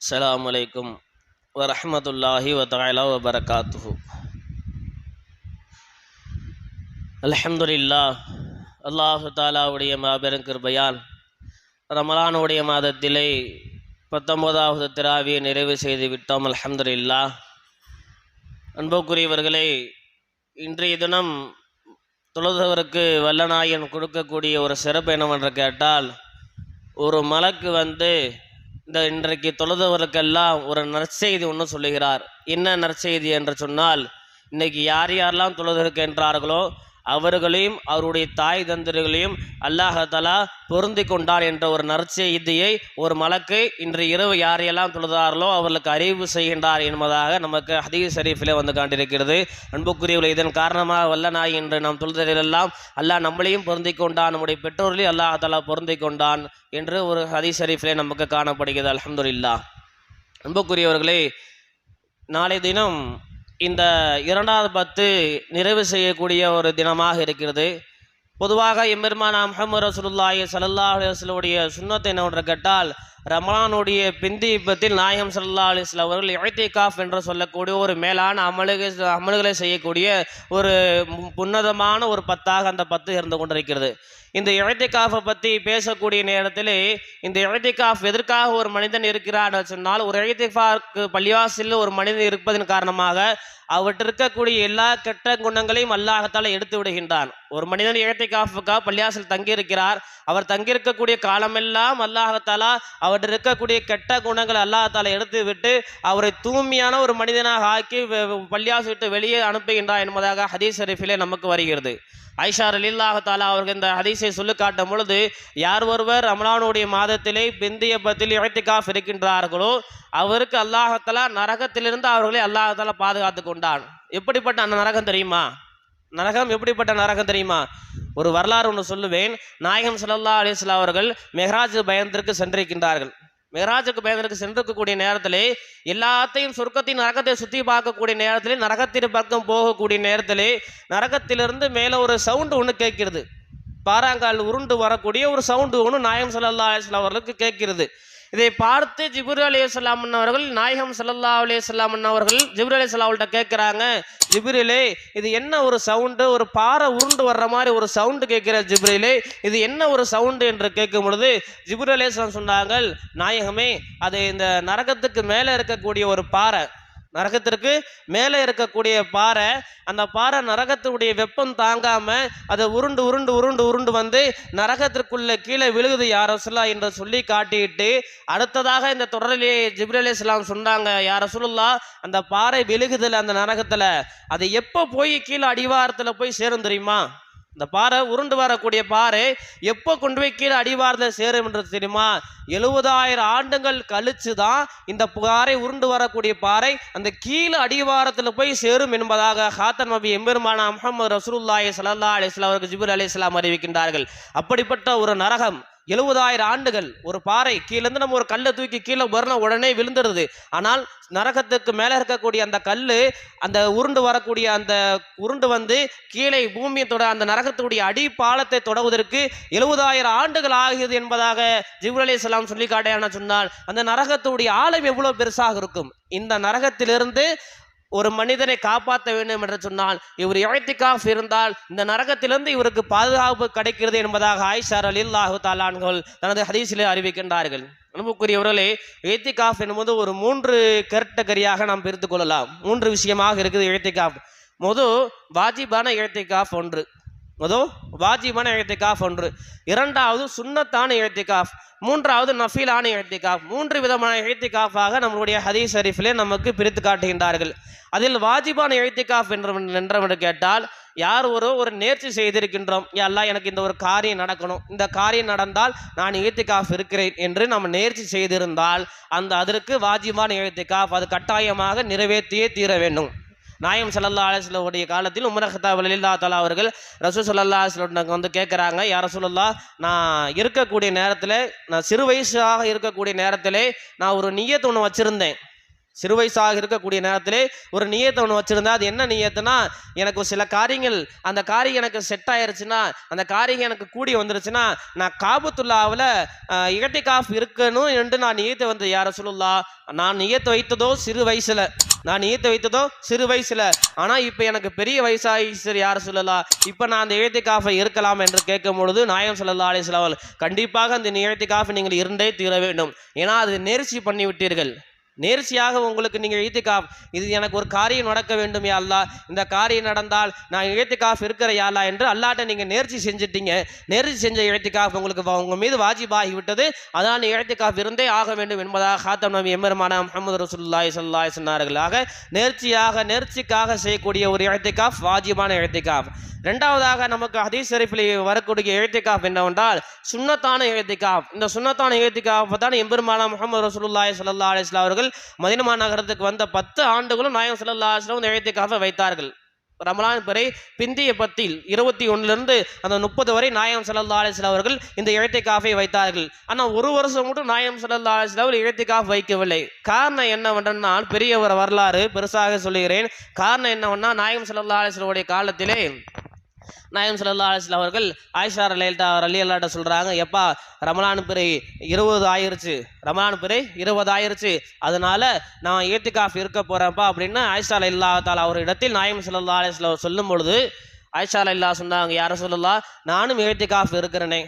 அஸ்ஸலாமு அலைக்கும் வரஹ்மத்துல்லாஹி வதஆலா வபரகாத்துஹு. அல்ஹம்துலில்லாஹ். அல்லாஹு தாலாவுடைய மாபெரும் கிருபையால் ரமலானுடைய மாதத்திலே 19வது திராவியை நிறைவு செய்து விட்டோம். அல்ஹம்துலில்லாஹ். அன்புக்குரியவர்களே, இன்றைய தினம் தொழுதவருக்கு வல்லநாயன் கொடுக்கக்கூடிய ஒரு சிறப்பு என்னவென்று கேட்டால், ஒரு மலக்கு இன்றைக்கு தொழுதவருக்கெல்லாம் ஒரு நற்செய்தி ஒன்று சொல்லுகிறார். என்ன நற்செய்தி என்று சொன்னால், இன்னைக்கு யார் யாரெல்லாம் தொழுதிருக்கின்றார்களோ அவர்களையும் அவருடைய தாய் தந்தர்களையும் அல்லாஹ் பொருந்தி கொண்டான் என்ற ஒரு நற்செய்தியை ஒரு மலக்கு இன்று இரவு யாரையெல்லாம் தொழுதார்களோ அவர்களுக்கு அறிவு செய்கின்றார் என்பதாக நமக்கு ஹதீஸ் ஷரீஃபிலே காண்டிருக்கிறது. அன்புக்குரியவர்கள், இதன் காரணமாக வல்லநாய் இன்று நாம் தொழுதலெல்லாம் அல்லாஹ் நம்மளையும் பொருந்தி கொண்டான், நம்முடைய பெற்றோர்களையும் அல்லாஹ் பொருந்தி கொண்டான் என்று ஒரு ஹதீஸ் ஷரீஃபிலே நமக்கு காணப்படுகிறது. அல்ஹம்துலில்லாஹ். அன்புக்குரியவர்களே, நாளை தினம் இந்த 2வது 10 நிறைவு செய்யக்கூடிய ஒரு தினமாக இருக்கிறது. பொதுவாக எம்பெருமானா முஹம்மது ரசூலுல்லாஹி ஸல்லல்லாஹு அலைஹி வஸல்லம் சுன்னத் என்னவென்று கேட்டால், ரமலானுடைய பிந்திப்பத்தில் நாயகம் ஸல்லல்லாஹு அலைஹி வஸல்லம் அவர்கள் இஅ்திகாஃப் என்று சொல்லக்கூடிய ஒரு மேலான அமல்களை செய்யக்கூடிய ஒரு உன்னதமான ஒரு 10ஆக அந்த 10 இருந்து கொண்டிருக்கிறது. இந்த இஅ்திகாஃபை பற்றி பேசக்கூடிய நேரத்தில், இந்த இஅ்திகாஃப் எதற்காக ஒரு மனிதன் இருக்கிறான் சொன்னால், ஒரு இஅ்திகாஃப்க்கு பள்ளிவாசலில் ஒரு மனிதன் இருப்பதன் காரணமாக அவற்றில் இருக்கக்கூடிய எல்லா கெட்ட குணங்களையும் அல்லாஹ் எடுத்து விடுகின்றான். ஒரு மனிதன் இஅ்திகாஃபுக்காக பள்ளிவாசல் தங்கியிருக்கிறார். அவர் தங்கியிருக்கக்கூடிய காலமெல்லாம் அல்லாஹ் அவற்றில் இருக்கக்கூடிய கெட்ட குணங்களை அல்லாஹ் எடுத்து விட்டு அவரை தூய்மையான ஒரு மனிதனாக ஆக்கி பள்ளிவாசல் விட்டு வெளியே அனுப்புகின்றார் என்பதாக ஹதீஸ் ஷரீஃபிலே நமக்கு வருகிறது. ஆயிஷா ரலியல்லாஹு தஆலா அவர்கள் இந்த ஹதீஸை சொல்லி காட்டும் பொழுது, யார் ஒருவர் ரமலானுடைய மாதத்திலே பிந்திய பத்தில் இஅ்திகாஃப் இருக்கின்றார்களோ அவருக்கு அல்லாஹ் தஆலா நரகத்திலிருந்து அவர்களை அல்லாஹ் தஆலா பாதுகாத்து கொண்டான். எப்படிப்பட்ட அந்த நரகம் தெரியுமா? எப்படிப்பட்ட நரகம் தெரியுமா? ஒரு வரலாறு ஒன்று சொல்லுவேன். நாயகம் ஸல்லல்லாஹு அலைஹி வஸல்லம் அவர்கள் மெஹ்ராஜ் பயணத்திற்கு சென்றிருக்கின்றார்கள். மெஹ்ராஜுக்கு பயணத்திற்கு சென்றிருக்கக்கூடிய நேரத்திலே எல்லாத்தையும் சொர்க்கத்தின் நரகத்தை சுற்றி பார்க்கக்கூடிய நேரத்திலே, நரகத்தின் பக்கம் போகக்கூடிய நேரத்திலே நரகத்திலிருந்து மேலே ஒரு சவுண்டு ஒன்று கேட்கிறது. பாறாங்கால் உருண்டு வரக்கூடிய ஒரு சவுண்டு ஒன்று நாயகம் ஸல்லல்லாஹு அலைஹி வஸல்லம் அவர்களுக்கு கேட்கிறது. இதை பார்த்து ஜிப்ரீல் அலைஹிஸ்ஸலாம் அவர்கள் நாயகம் ஸல்லல்லாஹு அலைஹி வஸல்லம் அவர்கள் ஜிப்ரீல் அலைஹிஸ்ஸலாம் அவர்கள்ட்ட கேட்குறாங்க, ஜிப்ரீலே, இது என்ன ஒரு சவுண்டு? ஒரு பாறை உருண்டு வர்ற மாதிரி ஒரு சவுண்டு கேட்கிற ஜிப்ரீலே, இது என்ன ஒரு சவுண்டு என்று கேட்கும் பொழுது ஜிப்ரீல் அலைஹிஸ்ஸலாம் சொன்னாங்க, நாயகமே, அது இந்த நரகத்துக்கு மேலே இருக்கக்கூடிய ஒரு பாறை, நரகத்திற்கு மேலே இருக்கக்கூடிய பாறை. அந்த பாறை நரகத்துடைய வெப்பம் தாங்காம அதை உருண்டு உருண்டு உருண்டு உருண்டு நரகத்திற்குள்ள கீழே விழுகுது யா ரசூலுல்லாஹ் என்று சொல்லி காட்டிட்டு, அடுத்ததாக இந்த தொடரிலே ஜிப்ரீல் அலைஹிஸ்ஸலாம் சொன்னாங்க, யா ரசூலுல்லாஹ், அந்த பாறை விழுகுதில்ல அந்த நரகத்துல, அது எப்போ போய் கீழே அடிவாரத்தில் போய் சேரும் தெரியுமா? இந்த பாறை உருண்டு வரக்கூடிய பாறை எப்போ கொண்டு போய் கீழே அடிவாரத்தில் சேரும் என்று தெரியுமா? 70,000 ஆண்டுகள் கழிச்சு தான் இந்த பாறை உருண்டு வரக்கூடிய பாறை அந்த கீழே அடிவாரத்தில் போய் சேரும் என்பதாக ஹாத்தம் நபி எம்பெருமானா முஹம்மது ரசூலுல்லாஹி ஸல்லல்லாஹு அலைஹி வஸல்லம் அவர்கள் ஜிப்ரீல் அலைஹிஸ்ஸலாம் அறிவிக்கின்றார்கள். அப்படிப்பட்ட ஒரு நரகம் 70,000 ஆண்டுகள். ஒரு பாறை கீழேருந்து நம்ம ஒரு கல்லை தூக்கி கீழே வரணும், உடனே விழுந்துடுது. ஆனால் நரகத்துக்கு மேலே இருக்கக்கூடிய அந்த கல், அந்த உருண்டு வரக்கூடிய அந்த உருண்டு கீழே பூமியத்தோட அந்த நரகத்துடைய அடி பாலத்தை தொடர்வதற்கு 70,000 ஆண்டுகள் ஆகியது என்பதாக ஜிப்ரீல் அலைஹிஸ்ஸலாம் சொல்லி காட்டியான சொன்னால், அந்த நரகத்துடைய ஆழம் எவ்வளவு பெருசாக இருக்கும். இந்த நரகத்திலிருந்து ஒரு மனிதனை காப்பாற்ற வேண்டும் என்று சொன்னால், இவர் இஅ்திகாஃப் இருந்தால் இந்த நரகத்திலிருந்து இவருக்கு பாதுகாப்பு கிடைக்கிறது என்பதாக ஆயிஷா ரலியல்லாஹு தஆலா அன்ஹா தனது ஹதீஸிலே அறிவிக்கின்றார்கள். அன்புக்குரியவர்களே, இஅ்திகாஃப் என்பது ஒரு 3 கேட்டகரியாக நாம் பிரித்து கொள்ளலாம். 3 விஷயமாக இருக்குது இஅ்திகாஃப். வாஜிபான இஅ்திகாஃப் ஒன்று, வாஜிபான இஅ்திகாஃப் ஒன்று. 2வது சுன்னத்தான இஅ்திகாஃப். 3வது நஃபிலான இஅ்திகாஃப். 3 விதமான இஅ்திகாஃபாக நம்மளுடைய ஹதீஸ் ஷரீஃபிலே நமக்கு பிரித்து காட்டுகின்றார்கள். அதில் வாஜிபான இஅ்திகாஃப் என்று கேட்டால், யார் ஒரு நேர்ச்சி செய்திருக்கின்றோம், யா அல்லாஹ், எனக்கு இந்த ஒரு காரியம் நடக்கணும், இந்த காரியம் நடந்தால் நான் இஅ்திகாஃப் இருக்கிறேன் என்று நம்ம நேர்ச்சி செய்திருந்தால் அதற்கு வாஜிபான இஅ்திகாஃப், அது கட்டாயமாக நிறைவேற்றியே தீர வேண்டும். நாயகம் ஸல்லல்லாஹு அலைஹி வஸல்லம் காலத்தில் உமர் கத்தாப் ரலியல்லாஹு தஆலா அவர்கள் ரசூல் ஸல்லல்லாஹு அலைஹி வஸல்லம் கேட்குறாங்க, யா ரசூலுல்லாஹ், நான் இருக்கக்கூடிய நேரத்தில், நான் சிறு வயசாக இருக்கக்கூடிய நேரத்தில் நான் ஒரு நிய்யத் ஒன்று வச்சுருந்தேன். சிறு வயசாக இருக்கக்கூடிய நேரத்திலே ஒரு நியத்தை ஒன்று வச்சுருந்தா, அது என்ன நியத்துனா, எனக்கு சில காரியங்கள், அந்த காரியம் எனக்கு செட் ஆயிருச்சுன்னா, அந்த காரியம் எனக்கு கூடி வந்துருச்சுன்னா, நான் காபத்துல்லாவில் இகத்திகாஃப் இருக்கணும் என்று நான் நியத்தை வந்து யார் ரசூலுல்லாஹ், நான் நியத்தை வைத்ததோ சிறு வயசுல, ஆனால் இப்போ எனக்கு பெரிய வயசாகிடுச்சு யார் ரசூலுல்லாஹ், இப்போ நான் அந்த இகத்திகாஃபை இருக்கலாம் என்று கேட்கும் பொழுது நாயகம் ஸல்லல்லாஹு அலைஹி வஸல்லம் கண்டிப்பாக அந்த இகத்திகாஃபை நீங்கள் இருந்தே தீர வேண்டும். ஏன்னா அது நேர்ச்சி பண்ணி விட்டீர்கள். நேர்ச்சியாக உங்களுக்கு நீங்கள் இத்திகாஃப், இது எனக்கு ஒரு காரியம் நடக்க வேண்டும் யா அல்லாஹ், இந்த காரியம் நடந்தால் நான் இத்திகாஃப் இருக்கிற யா அல்லாஹ் என்று அல்லாஹ்ட்ட நீங்கள் நேர்ச்சி செஞ்சிட்டீங்க. நேர்ச்சி செஞ்ச இத்திகாஃப் உங்களுக்கு உங்கள் மீது வாஜிபாகி விட்டது. அதான் இத்திகாஃப் இருந்தே ஆக வேண்டும் என்பதாக ஹாத்தம் நபி எம்பெருமானா முஹம்மது ரசூலுல்லாஹி ஸல்லல்லாஹு அலைஹி சொன்னார்களாக. நேர்ச்சிக்காக செய்யக்கூடிய ஒரு இத்திகாஃப் வாஜிபான இத்திகாஃப். ரெண்டாவதாக நமக்கு ஹதீஸ் ஷரீஃபில் வரக்கூடிய இத்திகாஃப் என்னவென்றால் சுன்னத்தான இத்திகாஃப். இந்த சுன்னத்தான இத்திகாஃப் தான் எம்பெருமானா முஹம்மது ரசூலுல்லாஹி ஸல்லல்லாஹு அலைஹி வஸல்லம் அவர்கள் மதீனா நகரத்துக்கு வந்த 10 ஆண்டுகளும் நாயகம் ஸல்லல்லாஹு அலைஹி வஸல்லம் இத்திகாஃபை வைத்தார்கள். ரமலான் பிறை பிந்திய 10 21 அந்த 30 வரை நாயகம் ஸல்லல்லாஹு அலைஹி வஸல்லம் அவர்கள் இந்த இத்திகாஃபை வைத்தார்கள். ஆனால் ஒரு வருஷம் மட்டும் நாயகம் ஸல்லல்லாஹு அலைஹி வஸல்லம் இத்திகாஃப் வைக்கவில்லை. காரணம் என்னவென்றால் பெரிய ஒரு வரலாறு பெருசாக சொல்லுகிறேன். காரணம் என்னவென்றால் நாயகம் ஸல்லல்லாஹு அலைஹி வஸல்லம் காலத்திலே நாயகம் ஸல்லல்லாஹு அலைஹி வஸல்லம் அவர்கள் ஆயிஷா ரலியல்லாஹு சொல்றாங்க, எப்பா ரமலான் பிறை 20 ஆயிருச்சு, அதனால நான் இத்திகாஃப் இருக்க போறேன்ப்பா அப்படின்னு ஆயிஷா ரலியல்லாஹு தஆலா ஒரு இடத்தில் நாயகம் ஸல்லல்லாஹு அலைஹி வஸல்லம் சொல்லும் பொழுது ஆயிஷா ரலியல்லாஹு சொன்னாங்க, யா ரசூலுல்லாஹ் நானும் இத்திகாஃப் இருக்கிறேனே,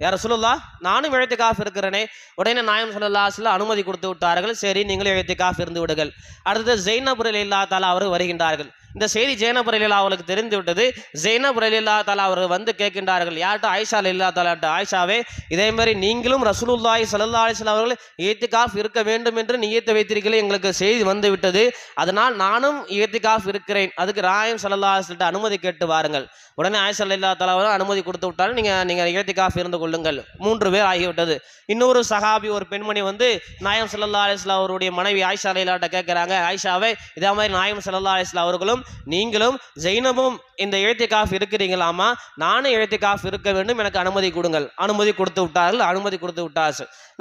யார் ரசூலுல்லாஹ் நானும் இத்திகாஃப் இருக்கிறேனே. உடனே நாயகம் ஸல்லல்லாஹு அலைஹி வஸல்லம் அனுமதி கொடுத்து விட்டார்கள். சரி, நீங்களும் இத்திகாஃப் இருந்து விடுங்கள். அடுத்து ஜைனப் ரலியல்லாஹு தஆலா அவர் வருகின்றார்கள். இந்த செய்தி ஜைனப் ரலியல்லாஹு அவளுக்கு தெரிந்து விட்டது. ஜைனப் ரலியல்லாஹு தஆலா அவர் வந்து கேட்கின்றார்கள், யார்கிட்ட? ஆயிஷா ரலியல்லாஹு தஆலாட்ட. ஆயிஷாவே, இதே மாதிரி நீங்களும் ரசூலுல்லாஹி ஸல்லல்லாஹு அலைஹி வஸல்லம் அவர்கள் இத்திகாஃப் இருக்க வேண்டும் என்று நியத்து வைத்திருக்கிறீர்கள், எங்களுக்கு செய்தி வந்து விட்டது, அதனால் நானும் இத்திகாஃப் இருக்கிறேன், அதுக்கு நாயகம் ஸல்லல்லாஹு அலைஹி வஸல்லம் அனுமதி கேட்டு வாருங்கள். உடனே ஆயிஷா ரலியல்லாஹு தஆலா அனுமதி கொடுத்து விட்டாலும் நீங்கள் இத்திகாஃப் இருந்து கொள்ளுங்கள். 3 பேர் ஆகிவிட்டது. இன்னொரு சஹாபி ஒரு பெண்மணி வந்து நாயகம் ஸல்லல்லாஹு அலைஹி வஸல்லம் அவருடைய மனைவி ஆயிஷா ரலியல்லாஹு கேட்குறாங்க, ஆயிஷாவே இதே மாதிரி நாயகம் ஸல்லல்லாஹு அலைஹி வஸல்லம் அவர்களும் நீங்களும் ஜைனபும் இந்த இத்திகாஃப் இருக்கிறீங்களாமா, நானும் இத்திகாஃப் இருக்க வேண்டும், எனக்கு அனுமதி கொடுங்கள். அனுமதி கொடுத்து விட்டார்கள்.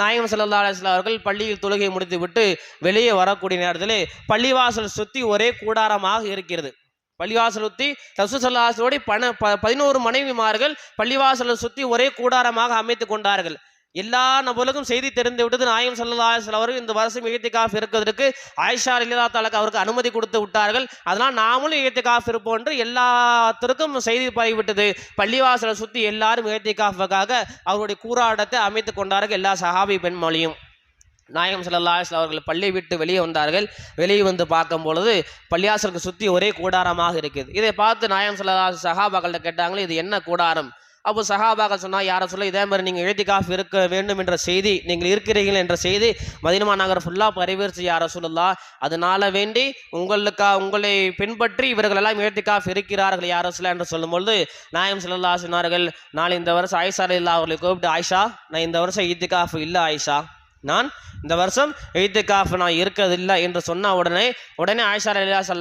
நாயகம் ஸல்லல்லாஹு அலைஹி வஸல்லம் அவர்கள் பள்ளியில் தொழுகை முடித்து விட்டு வெளியே வரக்கூடிய நேரத்தில் பள்ளிவாசல் சுற்றி ஒரே கூடாரமாக இருக்கிறது. பள்ளிவாசல் சுற்றி ரசூல் ஸல்லல்லாஹு அலைஹி வஸல்லம் 11 மனைவிமார்கள் பள்ளிவாசலை சுற்றி ஒரே கூடாரமாக அமைத்து கொண்டார்கள். எல்லா நபர்களுக்கும் செய்தி தெரிந்து விட்டது. நாயகம் ஸல்லல்லாஹு அலைஹி வஸல்லம் அவர்கள் இந்த வருஷம் இத்திகாஃப் இருக்கிறதுக்கு ஆயிஷா ரலியல்லாஹு தஆலா அவருக்கு அனுமதி கொடுத்து விட்டார்கள். அதனால் நாமளும் இத்திகாஃப் இருப்போம் என்று எல்லாத்திற்கும் செய்தி பரவிவிட்டது. பள்ளிவாசலை சுற்றி எல்லாரும் இத்திகாஃபுக்காக அவருடைய கூடாரத்தை அமைத்து கொண்டார்கள். எல்லா சஹாபி பெண்மொழியும் நாயகம் ஸல்லல்லாஹு அலைஹி வஸல்லம் அவர்கள் பள்ளியை விட்டு வெளியே வந்தார்கள். வெளியே வந்து பார்க்கும் பொழுது பள்ளிவாசலுக்கு சுற்றி ஒரே கூடாரமாக இருக்குது. இதை பார்த்து நாயகம் ஸல்லல்லாஹு அலைஹி வஸல்லம் சஹாபாக்கள்கிட்ட கேட்டாங்களே, இது என்ன கூடாரம்? அப்போ சஹாபாக்கள் சொன்னால், யாரை சொல்ல இதே மாதிரி நீங்கள் இத்திகாஃப் இருக்க வேண்டும் என்ற செய்தி, நீங்கள் இருக்கிறீர்கள் என்ற செய்தி மதீனா நகர் ஃபுல்லாக பரிவர்ச்சி யா ரசூலுல்லாஹ், அதனால வேண்டி உங்களை பின்பற்றி இவர்களெல்லாம் இத்திகாஃப் இருக்கிறார்கள் யா ரசூலுல்லாஹ் என்று சொல்லும்பொழுது நாயகம் ஸல்லல்லாஹு அலைஹி சொன்னார்கள், நான் இந்த வருஷம் ஆயிஷா ரலியல்லாஹு அவர்களை கூப்பிட்டு, ஆயிஷா நான் இந்த வருஷம் இத்திகாஃப் இல்லை ஆயிஷா, நான் இந்த வருஷம் இத்திகாஃப் நான் இருக்கிறதில்லை என்று சொன்ன உடனே ஆயிஷா ரலியல்லாஹு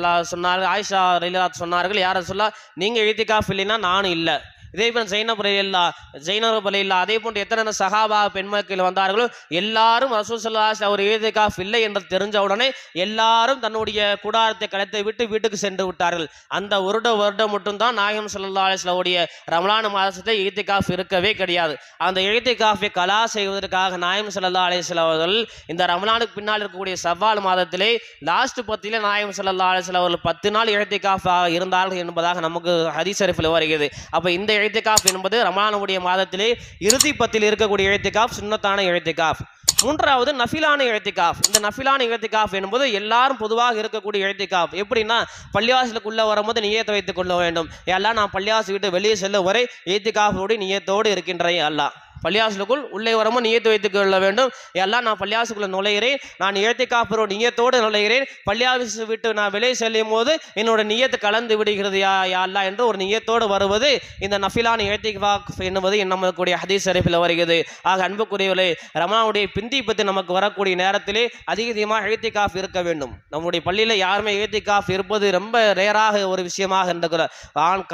சொன்னார்கள், யார் ரசூலுல்லாஹ் நீங்கள் இத்திகாஃப் இல்லைன்னா நானும் இல்லை. இதே போல் ஜைனப் ரலியல்லாஹு அதே போன்று எத்தனை சஹாபா பெண்மக்கள் வந்தார்களோ எல்லாரும் ரசூல் ஸல்லல்லாஹு அலைஹி வஸல்லம் ஒரு இத்திகாஃப் இல்லை என்று தெரிஞ்ச உடனே எல்லாரும் தன்னுடைய கூடாரத்தை கலைத்து விட்டு வீட்டுக்கு சென்று விட்டார்கள். அந்த வருடம் மட்டும்தான் நாயகம் ஸல்லல்லாஹு அலைஹி வஸல்லம் உடைய ரமலான் மாதத்தை இத்திகாஃப் இருக்கவே கிடையாது. அந்த இத்திகாஃபை கலா செய்வதற்காக நாயகம் ஸல்லல்லாஹு அலைஹி வஸல்லம் அவர்கள் இந்த ரமலானுக்கு பின்னால் இருக்கக்கூடிய ஷவ்வால் மாதத்திலே லாஸ்ட் 10 நாயகம் ஸல்லல்லாஹு அலைஹி வஸல்லம் அவர்கள் 10 நாள் இத்திகாஃப் இருந்தார்கள் என்பதாக நமக்கு ஹதீஸ் ஷரீஃபில் வருகிறது. அப்போ இந்த இத்திகாஃப் என்பது ரமலானுடைய மாதத்திலே இறுதி 10 இருக்கக்கூடிய இத்திகாஃப் சுன்னத்தான இத்திகாஃப். மூன்றாவது நஃபிலான இத்திகாஃப். இந்த நஃபிலான இத்திகாஃப் என்பது எல்லாரும் பொதுவாக இருக்கக்கூடிய இத்திகாஃப். எப்படின்னா பள்ளிவாசலுக்குள்ள வரும்போது நியத்தை வைத்துக் கொள்ள வேண்டும், எல்லாம் நான் பள்ளிவாசல் விட்டு வெளியே செல்லும் வரை இத்திகாஃபோடு நியத்தோடு இருக்கின்றேன் அல்லாஹ். பள்ளியாசலுக்குள் உள்ளே வரமும் நியத்து வைத்துக் கொள்ள வேண்டும், எல்லாம் நான் பள்ளியாசுக்குள்ள நுழைகிறேன், நான் இத்திகாஃபோட நியத்தோடு நுழைகிறேன், பள்ளியாசு விட்டு நான் வெளியே செல்லும் போது என்னோட நியத்து கலந்து விடுகிறது யா அல்லாஹ் என்று ஒரு நியத்தோடு வருவது இந்த நஃபிலான இத்திகாஃப் என்பது நமக்குடைய ஹதீஸ் ஷரீஃபில் வருகிறது. ஆக அன்புக்குரியவர்களே, ரமலானுடைய பிந்தி பற்றி நமக்கு வரக்கூடிய நேரத்திலே அதிகமாக இத்திகாஃப் இருக்க வேண்டும். நம்முடைய பள்ளியில் யாருமே இத்திகாஃப் இருப்பது ரொம்ப ரேராக ஒரு விஷயமாக இருக்கிறார்.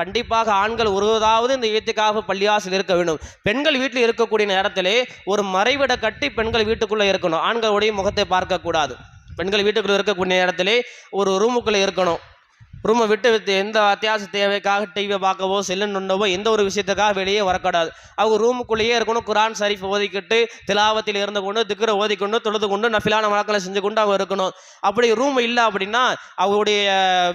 கண்டிப்பாக ஆண்கள் ஒருவதாவது இந்த இத்திகாஃப் பள்ளியாசில் இருக்க வேண்டும். பெண்கள் வீட்டில் இருக்கக்கூடிய நேரத்திலே ஒரு மறைவிட கட்டி பெண்கள் வீட்டுக்குள்ளே இருக்கணும், ஆண்களுடைய முகத்தை பார்க்கக்கூடாது. பெண்கள் வீட்டுக்குள்ள இருக்கக்கூடிய நேரத்திலே ஒரு ரூமுக்குள்ளே இருக்கணும். ரூமை விட்டு எந்த அத்தியாவசிய தேவைக்காக டிவியை பார்க்கவோ செல்லு நோண்டவோ எந்த ஒரு விஷயத்துக்காக வெளியே வரக்கூடாது. அவங்க ரூமுக்குள்ளேயே இருக்கணும். குரான் ஷரீஃப் ஓதிக்கிட்டு திலாவத்தில் இருந்து கொண்டு திக்ரை ஓதிக்கொண்டு தொழுது கொண்டு நஃபிலான வழக்கங்களை செஞ்சு கொண்டு அவங்க இருக்கணும். அப்படி ரூம் இல்லை அப்படின்னா அவங்களுடைய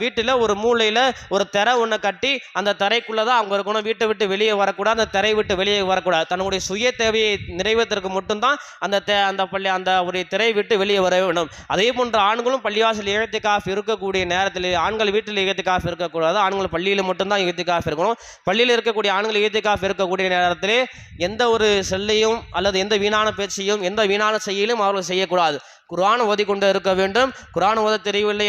வீட்டில் ஒரு மூலையில் ஒரு திரை ஒன்று கட்டி அந்த திரைக்குள்ளே தான் அவங்க இருக்கணும். வீட்டை விட்டு வெளியே வரக்கூடாது, அந்த திரை விட்டு வெளியே வரக்கூடாது. தன்னுடைய சுய தேவையை நிறைவேற்றுறதுக்கு மட்டும்தான் அந்த ஒரு திரை விட்டு வெளியே வர வேண்டும். அதே போன்ற ஆண்களும் பள்ளிவாசல் இஅ்திகாஃப் இருக்கக்கூடிய நேரத்தில் ஆண்கள் வீட்டில் இஅ்திகாஃப் இருக்கக்கூடாது. ஆண்கள் பள்ளியில் மட்டும்தான் இஅ்திகாஃப் இருக்கணும். பள்ளியில் இருக்கக்கூடிய ஆண்கள் இஅ்திகாஃப் இருக்கக்கூடிய நேரத்திலே எந்த ஒரு செல்லையும் அல்லது எந்த வீணான பேச்சையும் எந்த வீணான செயலும் அவர்கள் செய்யக்கூடாது. குர்ஆன் ஓதிக்கொண்டு இருக்க வேண்டும். குர்ஆன் ஓத தெரியவில்லை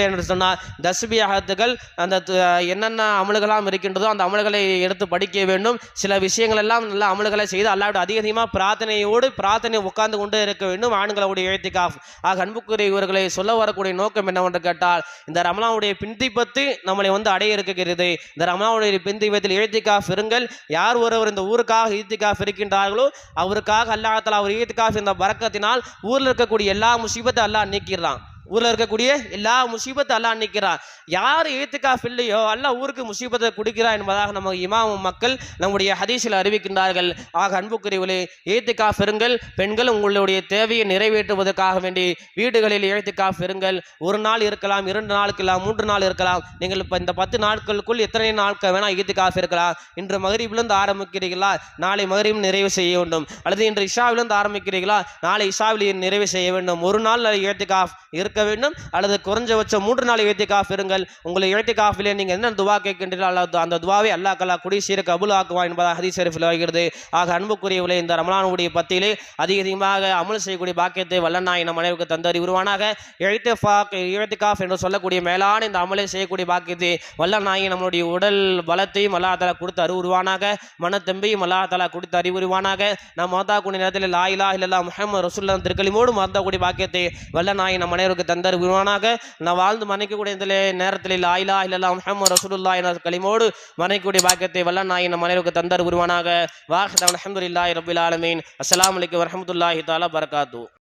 என்று சொன்னால் தஸ்பீஹத்துகள் அந்த என்னென்ன அமல்களாம் இருக்கின்றதோ அந்த அமல்களை எடுத்து படிக்க வேண்டும். சில விஷயங்கள் எல்லாம் நல்ல அமல்களை செய்து அல்லாஹ்விட அதிகமாக பிரார்த்தனை உட்கார்ந்து கொண்டே இருக்க வேண்டும். ஆண்களுடைய இஅ்திகாஃப் அன்புக்குரிய இவர்களை சொல்ல வரக்கூடிய நோக்கம் என்னவென்று கேட்டால், இந்த ரமலானுடைய பிந்திப்பத்து நம்மளை அடைய இருக்கிறது. இந்த ரமலானுடைய பிந்திப்பத்தில் இஅ்திகாஃப் இருங்கள். யார் ஒருவர் இந்த ஊருக்காக இஅ்திகாஃப் இருக்கின்றார்களோ அவருக்காக அல்லாஹ் தஆலா ஒரு இஅ்திகாஃப் இந்த பரக்கத்தினால் ஊரில் இருக்கக்கூடிய எல்லா முசீபத்தை அல்லாஹ் நீக்கிறான். ஊரில் இருக்கக்கூடிய எல்லா முசீபத்தை அல்லாஹ் நீக்கிறான். யார் இஅ்திகாஃப் இல்லையோ அல்லாஹ் ஊருக்கு முசீபத்தை கொடுக்கிறார் என்பதாக நம்ம இமாம் மக்கள் நம்முடைய ஹதீஸில் அறிவிக்கின்றார்கள். ஆக அன்புக்குரியவர்களே, இஅ்திகாஃப் இருங்கள். பெண்கள் உங்களுடைய தேவையை நிறைவேற்றுவதற்காக வேண்டி வீடுகளில் இஅ்திகாஃப் இருங்கள். ஒரு நாள் இருக்கலாம், 2 நாள் இருக்கலாம், 3 நாள் இருக்கலாம். நீங்கள் இப்போ இந்த 10 நாட்களுக்குள் எத்தனை நாட்கள் வேணால் இஅ்திகாஃப் இருக்கலாம். இன்று மகரிபிலிருந்து ஆரம்பிக்கிறீர்களா, நாளை மகரிப் நிறைவு செய்ய வேண்டும். அல்லது இன்று இஷாவிலிருந்து ஆரம்பிக்கிறீர்களா, நாளை இஷாவில் நிறைவு செய்ய வேண்டும். ஒரு நாள் இஅ்திகாஃப் இருக்க வேண்டும். அல்லது குறைஞ்சபட்சம் 3 நாள் இஅ்திகாஃப் இருங்கள். உங்களை இஅ்திகாஃபிலே நீங்கள் என்ன துவா கேட்கின்றீர்களோ அந்த துவாவை அல்லாஹ் தஆலா கூடிய சீர கபூல் ஆக்குவான் என்பதாக ஹதீஸ் ஷரீஃபில் வருகிறது. ஆக அன்புக்குரியவர்களே, இந்த ரமலானுடைய பத்தியிலே அதிகமாக அமல் செய்யக்கூடிய பாக்கியத்தை வல்லநாய் நம் அனைவருக்கு தந்தறி உருவானாக. இஅ்திகாஃப் என்று சொல்லக்கூடிய மேலான இந்த அமலை செய்யக்கூடிய பாக்கியத்தை வல்லநாய் நம்மளுடைய உடல் பலத்தையும் அல்லாஹ் தஆலா கொடுத்து அறிவுருவானாக. மனத்தெம்பையும் அல்லாஹ் தஆலா கொடுத்து அறிவுருவானாக. நாம் மௌத்தாக்கூடிய நேரத்தில் லா இலாஹ இல்லல்லாஹ் முஹம்மது ரசூலுல்லாஹ் திருக்கலிமோடு மௌத்தாக்கூடிய பாக்கியத்தை வல்லநாய் நம் அனைவருக்கு தந்தறி உருவானாக. நான் வாழ்ந்து மரணிக்கக்கூடிய நேரத்தில் லா இலாஹ இல்லல்லாஹ் முஹம்மது ரசூலுல்லாஹ் என்ற கலிமோடு மரணிக்கக்கூடிய பாக்கியத்தை வல்லநாய் நம் அனைவருக்கு தந்தறி உருவானாக. வாஹித் அல்ஹம்துலில்லாஹி ரப்பில் ஆலமீன். அஸ்ஸலாமு அலைக்கும் வரஹ்மத்துல்லாஹி தஆலா பரகாத்துஹு.